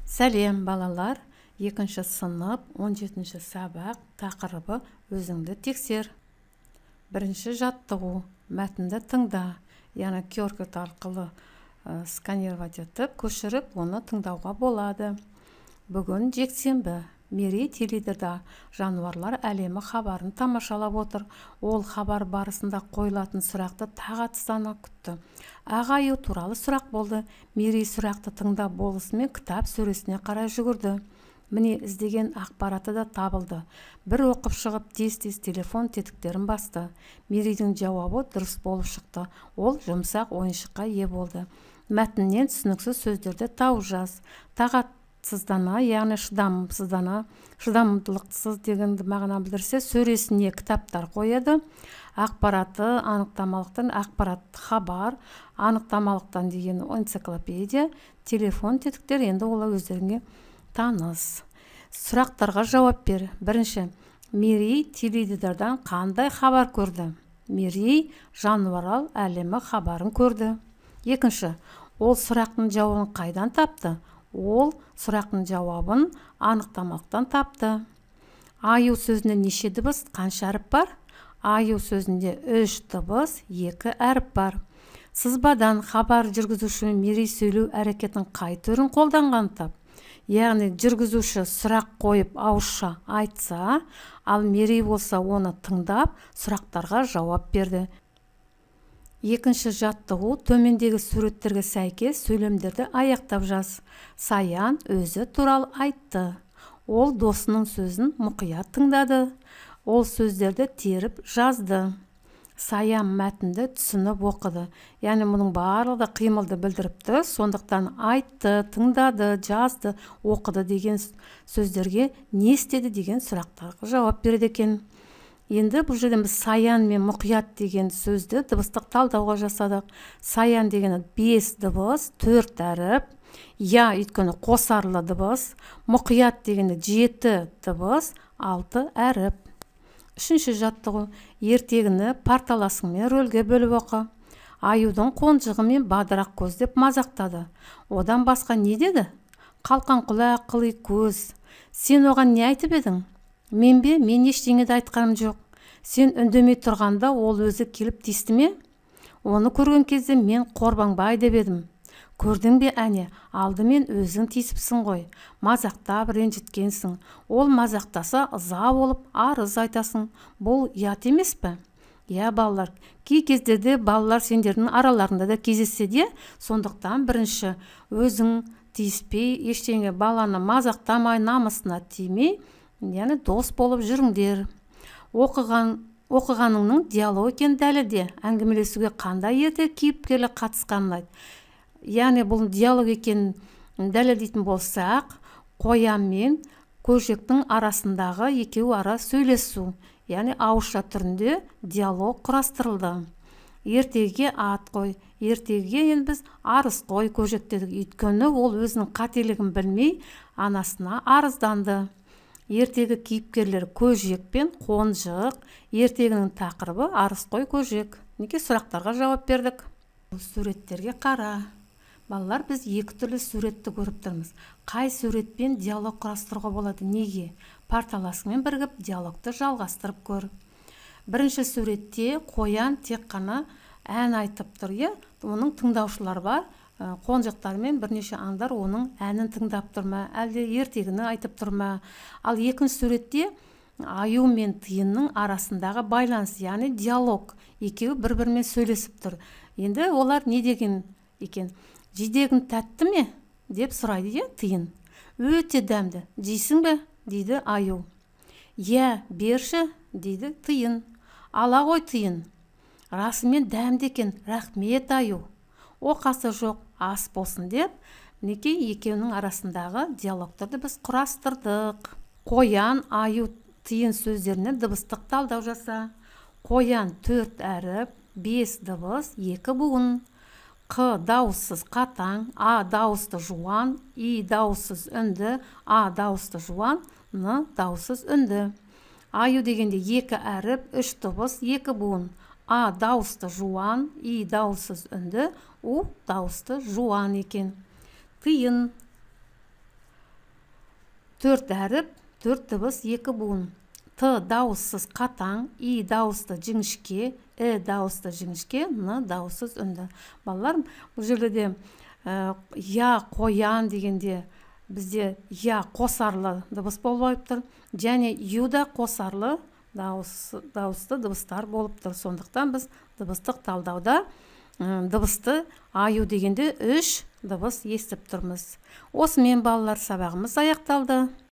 Сәлем балалар, 2-ші сынып, 17-ші сабақ, тақырыбы өзіңді тексер. Бірінші жаттығу, мәтінді тыңда, яғни QR-код арқылы сканировать етіп, көшіріп, оны тыңдауға болады. Бүгін жексенбі, Мерей теледидарда жануарлар әлемі хабарын тамашалап отыр. Ол хабар барысында қойылатын сұрақты тағатсыздана күтті. Ағаю туралы сұрақ болды. Мерей сұрақты тыңдап болысымен кітап сөресіне қарай жүгірді. Міне іздеген ақпараты да табылды. Бір оқып шығып, тез-тез телефон тетіктерін басты. Мерейдің жауабы дұрыс болып шықты. Ол жұмсақ ойыншыққа ие болды. Мәтіннен түсініксіз сөздерді тауып жаз. Тағатсыздана, яғни шыдамдылықсыз дегенді мағына білдірсе, сөресіне кітаптар қояды. Ақпараты, анықтамалықтан ақпарат хабар, анықтамалықтан деген энциклопедия, телефон тетіктер, енді олар өздеріңе таныс. Сұрақтарға жауап бер. Бірінші, Мерей теледидардан қандай хабар көрді? Мерей жануарлар әлемі хабарын көрді. Екінші, ол сұрақтың жауабын қайдан тапты? Ол сұрақтың жауабын анықтамалықтан тапты. Аю сөзінде неше дыбыс, қанша әріп бар? Аю сөзінде 3 дыбыс, 2 әріп бар. Сызбадан хабар жүргізуші Мерей сөйлеу әрекетін қай түрін қолданған тап. Яғни жүргізуші сұрақ қойып ауызша айтса, ал Мерей болса оны тыңдап, сұрақтарға жауап берді. Екінші жаттығу, төмендегі суреттерге сәйкес сөйлемдерді аяқтап жаз. Саян өзі туралы айтты. Ол досының сөзін мұқият тыңдады. Ол сөздерді теріп жазды. Саян мәтінді түсініп оқыды. Яғни мұның барлығы қимылды білдіріпті. Сондықтан айтты, тыңдады, жазды, оқыды деген сөздерге не істеді деген сұрақтарға жауап береді екен. Енді бұл жерден біз саян мен мұқият деген сөзді дыбыстық талдауға жасадық. Саян дегені 5 дыбыс, 4 әріп. Я өйткені қосарлы дыбыс. Мұқият дегені 7 дыбыс, 6 әріп. Үшінші жаттығу, ертегіні парталасыңмен рөлге бөліп оқы. Аюдың қонжығы мен бадырақ көз деп мазақтады. Одан басқа не деді? Қалқан құлақ, қыли көз. Сен оған не айтып едің? Мен бе? Мен ештеңе де айтқаным жоқ. Сен үндемей тұрғанда ол өзі келіп тиісті ме? Оны көрген кезде мен Қорбаңбай деп едім. Көрдің бе әне, алдымен өзің тиісіпсің ғой. Мазақтап ренжіткенсің. Ол мазақтаса ыза болып арыз айтасың. Бұл ұят емес пе? Я балалар, кей кездерде балалар сендердің араларында да кездессе де, сондықтан бірінші өзің тиіспей, ештеңе баланы мазақтамай, намысына тимей, яғни дос болып жүріңдер. Оқығаныңның диалог екен дәлелде. Әңгімелесуге қандай ертегі кейіпкерлер қатысқанын айт. Яғни бұл диалог екен дәлелдейтін болсақ, қоян мен көжектің арасындағы екеуі ара сөйлесу. Яғни ауызша түрінде диалог құрастырылды. Ертегіге ат қой. Ертегіге енді біз арыз қой көжек дедік. Өйткені ол өзінің қателігін білмей анасына арызданды. Ертегі кейіпкерлер көжек пен қонжық. Ертегінің тақырыбы арыз қой көжек. Неге сұрақтарға жауап бердік? Суреттерге қара. Балалар, біз екі түрлі суретті көріп тұрмыз. Қай суретпен диалог құрастыруға болады? Неге? Парталасымен бірігіп диалогты жалғастырып көр. Бірінші суретте қоян тек қана ән айтып тұр. Оның тыңдаушылар бар. Қонжықтармен бірнеше аңдар оның әнін тыңдап тұрма, әлде ертегіні айтып тұрма. Ал екінші суретте аю мен тиынның арасындағы байланыс, яғни диалог. Екеуі бір-бірімен сөйлесіп тұр. Енді олар не деген екен? Жидегің тәтті ме? Деп сұрайды тиын. Өте дәмді. Жейсің бе? Дейді аю. Я, берші, дейді тиын. Ала ғой тиын. Расымен дәмді екен, рахмет аю. Оқасы жоқ, ас болсын деп, неке екеуінің арасындағы диалогтарды біз құрастырдық. Қоян, аю, тиын сөздеріне дыбыстық талдау жаса. Қоян 4 әріп, 5 дыбыс, 2 буын. Қ дауыссыз қатаң, А дауысты жуан, И дауыссыз үнді, А дауысты жуан, Н дауыссыз үнді. Аю дегенде 2 әріп, 3 дыбыс, 2 буын. А дауысты жуан, И дауыссыз үнді, У дауысты жуан екен. Тиын. 4 әріп, 4 дыбыс, 2 буын. Т дауыссыз қатаң, И дауысты жіңішке, дауысты жіңішке, Н дауыссыз үнді. Балалар, бұл жерде де я қоян дегенде бізде я қосарлы дыбыс болып тұр, және ю да қосарлы дауысты дыбыстар болып тұр. Сондықтан біз дыбыстық талдауда дыбысты аю дегенде 3 дыбыс естіп тұрмыз. Осымен балалар, сабағымыз аяқталды.